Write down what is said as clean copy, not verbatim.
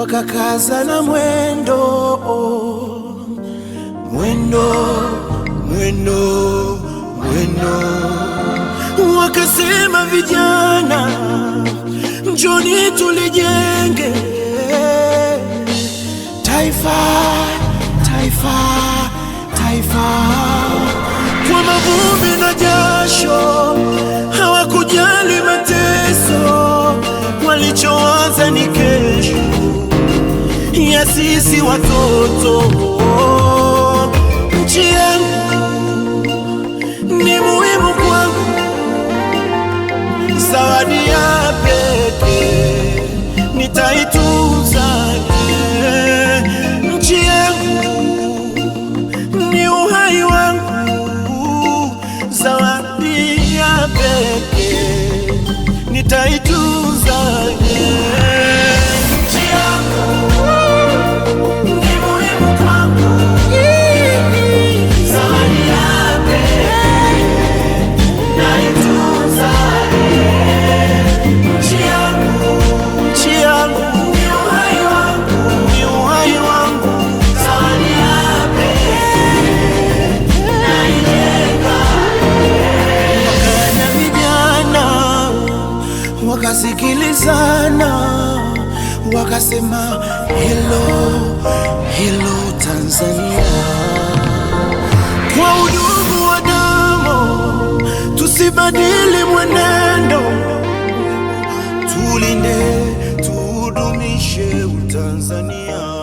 wakakaza na mwendo, mwendo, mwendo, mwendo. Wakasema vijana, njoni tulijenge taifa, taifa, taifa. Kwa mavumbi na jasho, hawakujali mateso, walichowaza ni kesho ya sisi watoto. Nchi yangu ni muhimu kwangu, zawadi ya pekee nitaitunza. Nchi yangu ni uhai wangu, zawadi ya pekee nitaitunza. Nchi yangu ni muhimu kwangu, zawadi ya pekee nitaitunza. Nchi yangu, nchi yangu ni uhai wangu, ni uhai wangu, zawadi ya pekee naijenga. Wakanya vijana wakasikilizana, wakasema hello, hello Tanzania. Kwa udugu wa damu tusibadili mwenendo, tulinde tudumishe Utanzania.